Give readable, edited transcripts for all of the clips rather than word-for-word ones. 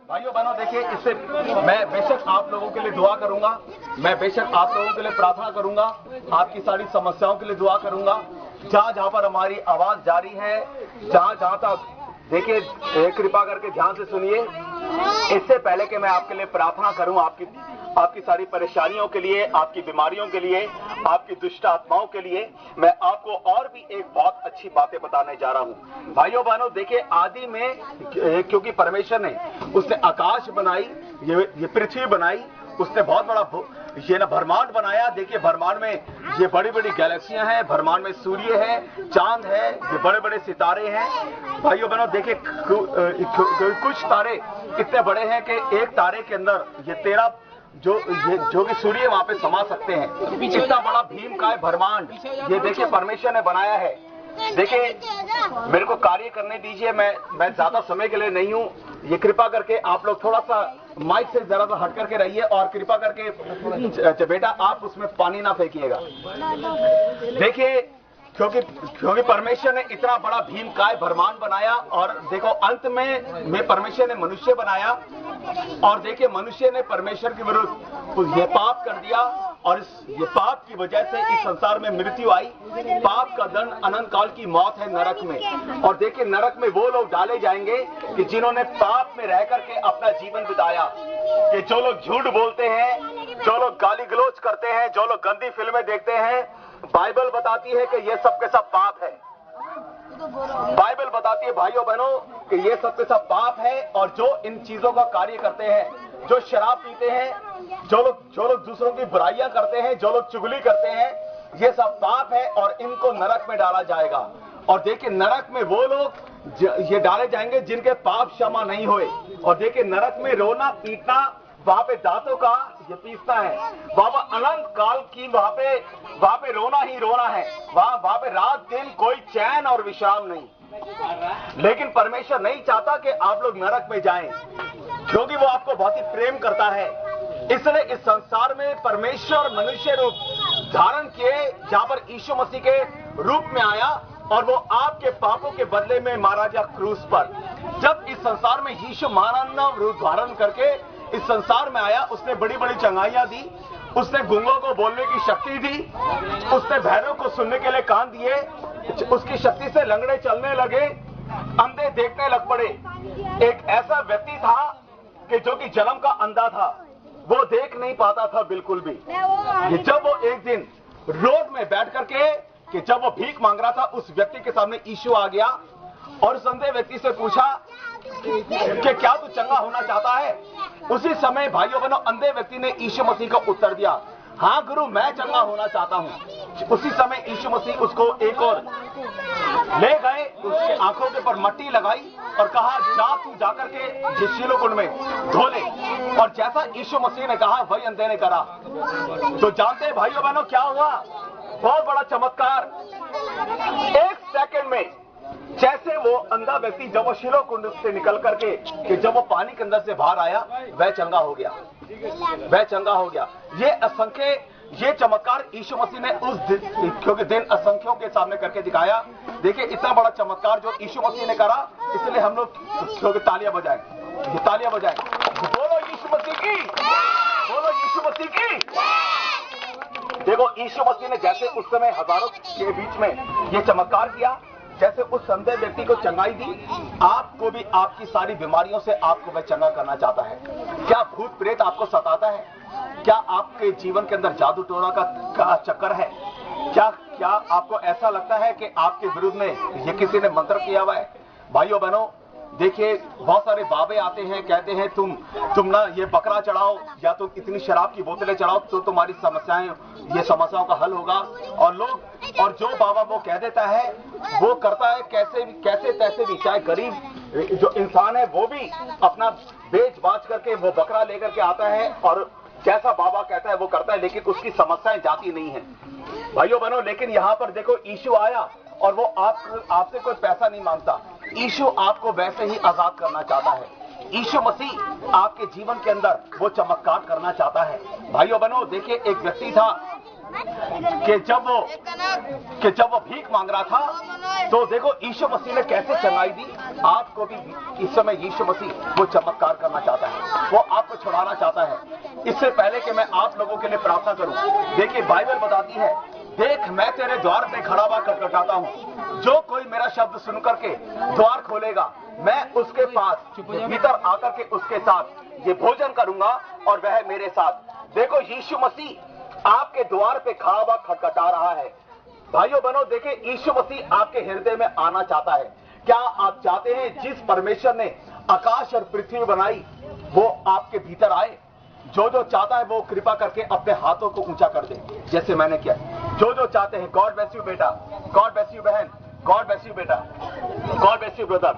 भाइयों बहनों देखिए, इससे मैं बेशक आप लोगों के लिए दुआ करूंगा, मैं बेशक आप लोगों के लिए प्रार्थना करूंगा, आपकी सारी समस्याओं के लिए दुआ करूंगा। जहां जहां पर हमारी आवाज जारी है, जहां जहां तक देखिए, कृपा करके ध्यान से सुनिए। इससे पहले कि मैं आपके लिए प्रार्थना करूं, आपकी सारी परेशानियों के लिए, आपकी बीमारियों के लिए, आपकी दुष्ट आत्माओं के लिए, मैं आपको और भी एक बहुत अच्छी बातें बताने जा रहा हूं। भाइयों बहनों देखिए, आदि में क्योंकि परमेश्वर ने उसने आकाश बनाई, ये पृथ्वी बनाई, उसने बहुत बड़ा ये ना ब्रह्मांड बनाया। देखिए ब्रह्मांड में ये बड़ी बड़ी गैलेक्सियां हैं, ब्रह्मांड में सूर्य है, चांद है, ये बड़े बड़े सितारे हैं। भाइयों बहनों देखिए, कुछ तारे इतने बड़े हैं कि एक तारे के अंदर ये 13 जो कि सूर्य वहां पे समा सकते हैं। इतना बड़ा भीमकाय ब्रह्मांड ये देखिए परमेश्वर ने बनाया है। देखिए मेरे को कार्य करने दीजिए, मैं ज्यादा समय के लिए नहीं हूं। ये कृपा करके आप लोग थोड़ा सा माइक से जरा सा हट करके रहिए, और कृपा करके बेटा आप उसमें पानी ना फेंकिएगा। देखिए क्योंकि परमेश्वर ने इतना बड़ा भीमकाय ब्रह्मांड बनाया, और देखो अंत में परमेश्वर ने मनुष्य बनाया, और देखिए मनुष्य ने परमेश्वर के विरुद्ध ये पाप कर दिया, और ये पाप की वजह से इस संसार में मृत्यु आई। पाप का दंड अनंत काल की मौत है नरक में। और देखिए नरक में वो लोग डाले जाएंगे कि जिन्होंने पाप में रह करके अपना जीवन बिताया, कि जो लोग झूठ बोलते हैं, जो लोग गाली गलौज करते हैं, जो लोग गंदी फिल्में देखते हैं। बाइबल बताती है कि ये सब के सब पाप है। बाइबल बताती है भाइयों बहनों कि ये सब के सब पाप है, और जो इन चीजों का कार्य करते हैं, जो शराब पीते हैं, जो लोग दूसरों की बुराइयां करते हैं, जो लोग चुगली करते हैं, ये सब पाप है, और इनको नरक में डाला जाएगा। और देखिए नरक में वो लोग ये डाले जाएंगे जिनके पाप क्षमा नहीं हुए। और देखिए नरक में रोना पीटना, वहां पे दांतों का ये पीसना है, वहां पर अनंत काल की वहां पे रोना ही रोना है। वहां पे रात दिन कोई चैन और विश्राम नहीं। लेकिन परमेश्वर नहीं चाहता कि आप लोग नरक में जाएं, क्योंकि वो आपको बहुत ही प्रेम करता है। इसलिए इस संसार में परमेश्वर मनुष्य रूप धारण किए, जहां पर यीशु मसीह के रूप में आया, और वो आपके पापों के बदले में मारा गया क्रूस पर। जब इस संसार में यीशु मानव रूप धारण करके इस संसार में आया, उसने बड़ी बड़ी चंगाइयां दी, उसने गूंगों को बोलने की शक्ति दी, उसने बहरों को सुनने के लिए कान दिए, उसकी शक्ति से लंगड़े चलने लगे, अंधे देखने लग पड़े। एक ऐसा व्यक्ति था कि जो कि जन्म का अंधा था, वो देख नहीं पाता था बिल्कुल भी। जब वो एक दिन रोड में बैठ करके कि जब वो भीख मांग रहा था, उस व्यक्ति के सामने यीशु आ गया, और उस अंधे व्यक्ति से पूछा कि क्या तू चंगा होना चाहता है। उसी समय भाइयों बहनों अंधे व्यक्ति ने यीशु मसीह को उत्तर दिया, हाँ गुरु मैं चंगा होना चाहता हूं। उसी समय यीशु मसीह उसको एक और ले गए, उसकी आंखों के ऊपर मट्टी लगाई और कहा जा तू जाकर के शीलो कुंड में धो ले। और जैसा यीशु मसीह ने कहा वही अंधे ने करा। तो जानते हैं भाइयों बहनों क्या हुआ? बहुत बड़ा चमत्कार। एक सेकंड में जैसे वो अंधा व्यक्ति जब वो शीलो कुंड से निकल करके कि जब वो पानी के अंदर से बाहर आया, वह चंगा हो गया, वह चंगा हो गया। ये चमत्कार यीशु मसीह ने उस क्योंकि दिन असंख्यों के सामने करके दिखाया। देखिए इतना बड़ा चमत्कार जो यीशु मसीह ने करा, इसलिए हम लोग क्योंकि तालियां बजाएं, तालियां बजाएं। बोलो यीशु मसीह की, बोलो यीशु मसीह की। देखो यीशु मसीह ने जैसे उस समय हजारों के बीच में ये चमत्कार किया, जैसे उस अंधे व्यक्ति को चंगाई दी, आपको भी आपकी सारी बीमारियों से आपको वह चंगा करना चाहता है। क्या भूत प्रेत आपको सताता है? क्या आपके जीवन के अंदर जादू टोना का चक्कर है? क्या आपको ऐसा लगता है कि आपके विरुद्ध में ये किसी ने मंत्र किया हुआ है? भाइयों बहनों देखिए बहुत सारे बाबे आते हैं, कहते हैं तुम ना ये बकरा चढ़ाओ या तुम इतनी शराब की बोतलें चढ़ाओ तो तुम्हारी समस्याओं का हल होगा। और जो बाबा वो कह देता है वो करता है कैसे तैसे भी, चाहे गरीब जो इंसान है वो भी अपना बेच बाच करके वो बकरा लेकर के आता है, और जैसा बाबा कहता है वो करता है, लेकिन उसकी समस्याएं जाती नहीं है भाइयों बहनों। लेकिन यहाँ पर देखो यीशु आया और वो आपसे कोई पैसा नहीं मांगता। यीशु आपको वैसे ही आजाद करना चाहता है। यीशु मसीह आपके जीवन के अंदर वो चमत्कार करना चाहता है। भाइयों बहनों देखिए एक व्यक्ति था कि जब वो भीख मांग रहा था, तो देखो यीशु मसीह ने कैसे चंगाई दी। आपको भी इस समय यीशु मसीह वो चमत्कार करना चाहता है, वो आपको छुड़ाना चाहता है। इससे पहले कि मैं आप लोगों के लिए प्रार्थना करूं, देखिए बाइबल बताती है, देख मैं तेरे द्वार पे खड़ा हुआ खटखटाता हूं, जो कोई मेरा शब्द सुन करके द्वार खोलेगा, मैं उसके पास भीतर आकर के उसके साथ ये भोजन करूंगा और वह मेरे साथ। देखो यीशु मसीह आपके द्वार पे खड़ा हुआ खटखटा रहा है। भाइयों बहनों, देखिए यीशु मसीह आपके हृदय में आना चाहता है। क्या आप चाहते हैं जिस परमेश्वर ने आकाश और पृथ्वी बनाई वो आपके भीतर आए? जो जो चाहता है वो कृपा करके अपने हाथों को ऊंचा कर दे, जैसे मैंने किया। जो जो चाहते हैं, गॉड ब्लेस यू बेटा, गॉड ब्लेस यू बहन, गॉड ब्लेस यू बेटा, God bless you brother,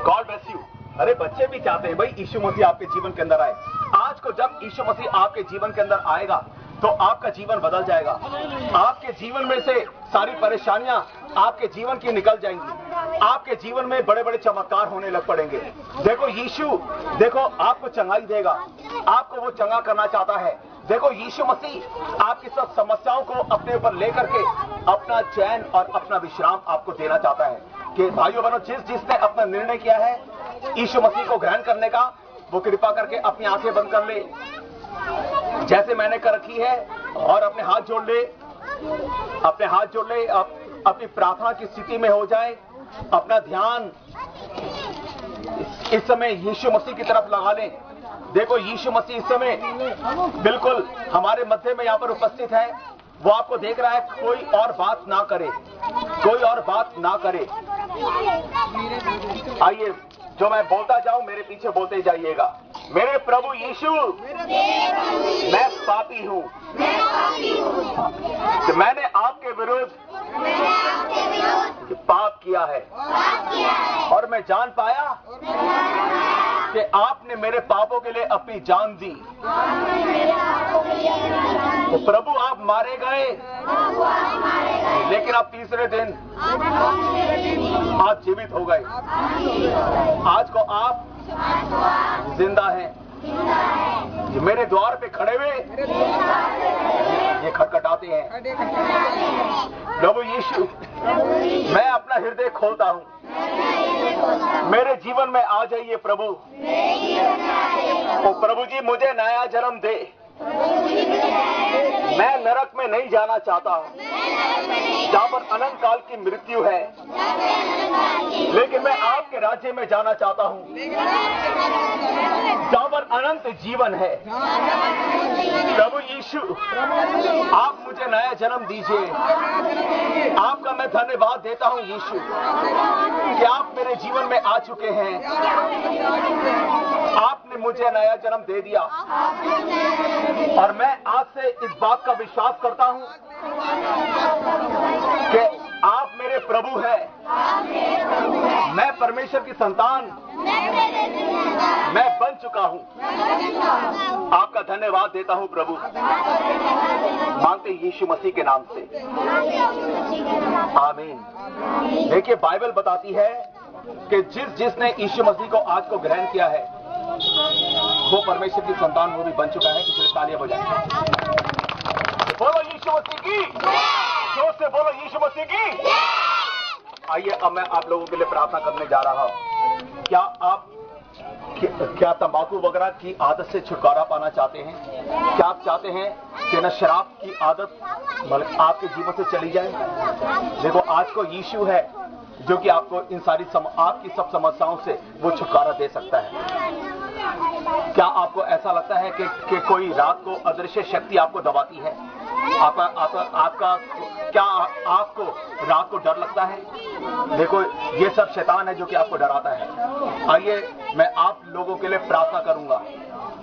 God bless you. अरे बच्चे भी चाहते हैं भाई यीशु मसीह आपके जीवन के अंदर आए। आज को जब यीशु मसीह आपके जीवन के अंदर आएगा तो आपका जीवन बदल जाएगा। आपके जीवन में से सारी परेशानियां आपके जीवन की निकल जाएंगी। आपके जीवन में बड़े बड़े चमत्कार होने लग पड़ेंगे। देखो यीशु, देखो आपको चंगाई देगा, आपको वो चंगा करना चाहता है। देखो यीशु मसीह आपकी सब समस्याओं को अपने ऊपर लेकर के अपना चैन और अपना विश्राम आपको देना चाहता है। कि भाइयों बहनों, जिसने अपना निर्णय किया है यीशु मसीह को ग्रहण करने का, वो कृपा करके अपनी आंखें बंद कर ले जैसे मैंने कर रखी है, और अपने हाथ जोड़ ले, अपने हाथ जोड़ ले, अपनी प्रार्थना की स्थिति में हो जाए। अपना ध्यान इस समय यीशु मसीह की तरफ लगा लें। देखो यीशु मसीह इस समय बिल्कुल हमारे मध्य में यहां पर उपस्थित है। वो आपको देख रहा है, कोई और बात ना करे, कोई और बात ना करे। आइए, जो मैं बोलता जाऊं मेरे पीछे बोलते जाइएगा। मेरे प्रभु यीशु, मैं पापी हूं, कि मैंने आपके विरुद्ध पाप किया है, और मैं जान पाया कि आपने मेरे पापों के लिए अपनी जान दी। तो प्रभु आप मारे गए, लेकिन आप तीसरे दिन आज जीवित हो गए। आज को आप जिंदा हैं। मेरे द्वार पे खड़े हुए ये खटखटाते हैं। प्रभु यीशु, मैं अपना हृदय खोलता हूं, मेरे जीवन में आ जाइए प्रभु। तो प्रभु जी मुझे नया जन्म दे। मैं नरक में नहीं जाना चाहता जहां पर अनंत काल की मृत्यु है, लेकिन मैं आपके राज्य में जाना चाहता हूं जहां पर अनंत जीवन है। प्रभु यीशु, आप मुझे नया जन्म दीजिए। आपका मैं धन्यवाद देता हूं यीशु कि आप मेरे जीवन में आ चुके हैं। आपने मुझे नया जन्म दे दिया, और मैं आज से इस बात का विश्वास करता हूं कि आप मेरे प्रभु हैं। मैं परमेश्वर की संतान मैं बन चुका हूं। आपका धन्यवाद देता हूं प्रभु। मांगते यीशु मसीह के नाम से, आमीन। देखिए बाइबल बताती है कि जिसने यीशु मसीह को आज को ग्रहण किया है वो परमेश्वर की संतान, वो भी बन चुका है। किसी तालियां बजाएं। बोलो यीशु मसीह की, जोर से बोलो यीशु मसीह की। आइए, अब मैं आप लोगों के लिए प्रार्थना करने जा रहा हूं। क्या तंबाकू वगैरह की आदत से छुटकारा पाना चाहते हैं? क्या आप चाहते हैं कि न शराब की आदत आपके जीवन से चली जाए? देखो आज को यीशु है जो कि आपको इन सारी आपकी सब समस्याओं से वो छुटकारा दे सकता है। क्या आपको ऐसा लगता है कि कोई रात को अदृश्य शक्ति आपको दबाती है? आपका क्या आपको रात को डर लगता है? देखो ये सब शैतान है जो कि आपको डराता है। आइए, मैं आप लोगों के लिए प्रार्थना करूंगा।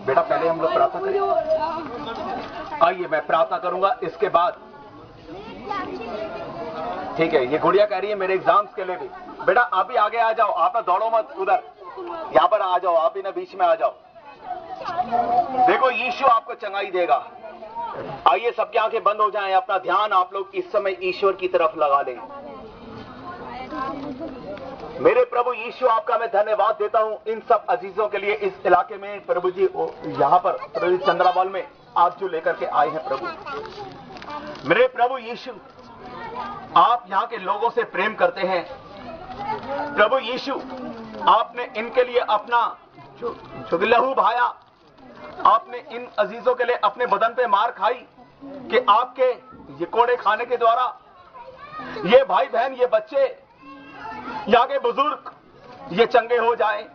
बेटा पहले हम लोग प्रार्थना करें। आइए, मैं प्रार्थना करूंगा, इसके बाद ठीक है। ये गुड़िया कह रही है मेरे एग्जाम्स के लिए भी। बेटा आप भी आगे आ जाओ, आप ना दौड़ो मत, उधर यहां पर आ जाओ, आप भी ना बीच में आ जाओ। देखो यीशु आपको चंगाई देगा। आइए सबकी आंखें बंद हो जाएं, अपना ध्यान आप लोग इस समय ईश्वर की तरफ लगा लें। मेरे प्रभु यीशु, आपका मैं धन्यवाद देता हूं इन सब अजीजों के लिए इस इलाके में। प्रभु जी यहां पर प्रभु चंद्रावाल में आप जो लेकर के आए हैं प्रभु, मेरे प्रभु यीशु, आप यहां के लोगों से प्रेम करते हैं। प्रभु यीशु, आपने इनके लिए अपना जो लहू बहाया, आपने इन अजीजों के लिए अपने बदन पे मार खाई कि आपके ये कोड़े खाने के द्वारा ये भाई बहन, ये बच्चे, यहाँ के बुजुर्ग ये चंगे हो जाएं।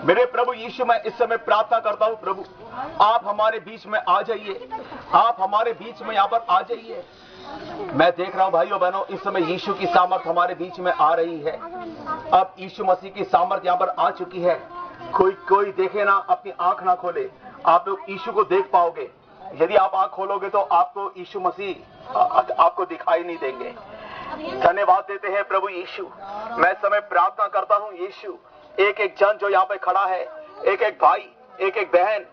मेरे प्रभु यीशु, मैं इस समय प्रार्थना करता हूं प्रभु, आप हमारे बीच में आ जाइए, आप हमारे बीच में यहां पर आ जाइए। मैं देख रहा हूं भाइयों बहनों, इस समय यीशु की सामर्थ हमारे बीच में आ रही है। अब यीशु मसीह की सामर्थ यहां पर आ चुकी है। कोई देखे ना, अपनी आंख ना खोले, आप लोग यीशु को देख पाओगे। यदि आप आंख खोलोगे तो आपको यीशु मसीह आपको दिखाई नहीं देंगे। धन्यवाद देते हैं प्रभु यीशु। मैं समय प्रार्थना करता हूं यीशु, एक एक जन जो यहाँ पे खड़ा है, एक एक भाई, एक एक बहन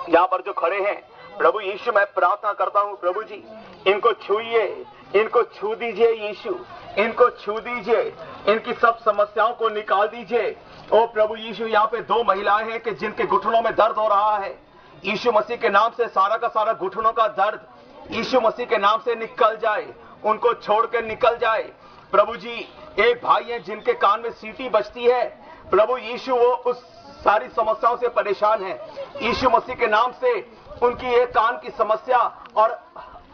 यहाँ पर जो खड़े हैं, प्रभु यीशु मैं प्रार्थना करता हूँ प्रभु जी, इनको छूइए, इनको छू दीजिए यीशु, इनको छू दीजिए, इनकी सब समस्याओं को निकाल दीजिए। ओ प्रभु यीशु, यहाँ पे 2 महिलाएं हैं कि जिनके घुटनों में दर्द हो रहा है। यीशु मसीह के नाम से सारा का सारा घुटनों का दर्द यीशु मसीह के नाम से निकल जाए, उनको छोड़ के निकल जाए। प्रभु जी, एक भाई है जिनके कान में सीटी बजती है, प्रभु यीशु वो उस सारी समस्याओं से परेशान है। यीशु मसीह के नाम से उनकी एक कान की समस्या और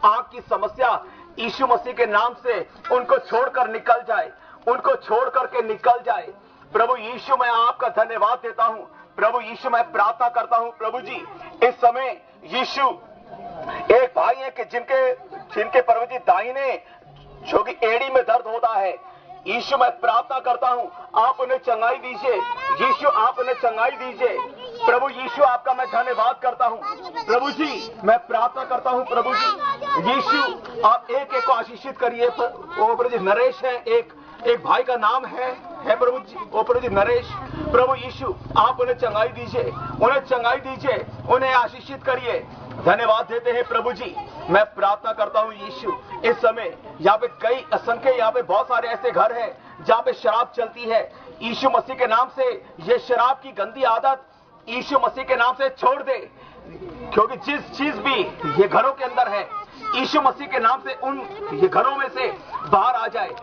आंख की समस्या यीशु मसीह के नाम से उनको छोड़कर निकल जाए, उनको छोड़ करके निकल जाए। प्रभु यीशु, मैं आपका धन्यवाद देता हूं। प्रभु यीशु, मैं प्रार्थना करता हूं प्रभु जी, इस समय यीशु एक भाई है कि जिनके प्रभु जी दाहिने जो कि एड़ी में दर्द होता है, यीशु मैं प्रार्थना करता हूं, आप उन्हें चंगाई दीजिए। यीशु, आप उन्हें चंगाई दीजिए। प्रभु यीशु, आपका मैं धन्यवाद करता हूं। प्रभु जी, मैं प्रार्थना करता हूं प्रभु जी, यीशु आप एक एक को आशीषित करिए। वो प्रभु जी नरेश है, एक भाई का नाम है प्रभु जी, वो प्रभु जी नरेश। प्रभु यीशु, आप उन्हें चंगाई दीजिए, उन्हें चंगाई दीजिए, उन्हें आशीषित करिए। धन्यवाद देते हैं प्रभु जी। मैं प्रार्थना करता हूं यीशु, इस समय यहाँ पे कई असंख्य, यहाँ पे बहुत सारे ऐसे घर हैं जहाँ पे शराब चलती है। यीशु मसीह के नाम से ये शराब की गंदी आदत यीशु मसीह के नाम से छोड़ दे, क्योंकि जिस चीज भी ये घरों के अंदर है, यीशु मसीह के नाम से उन ये घरों में से बाहर आ जाए।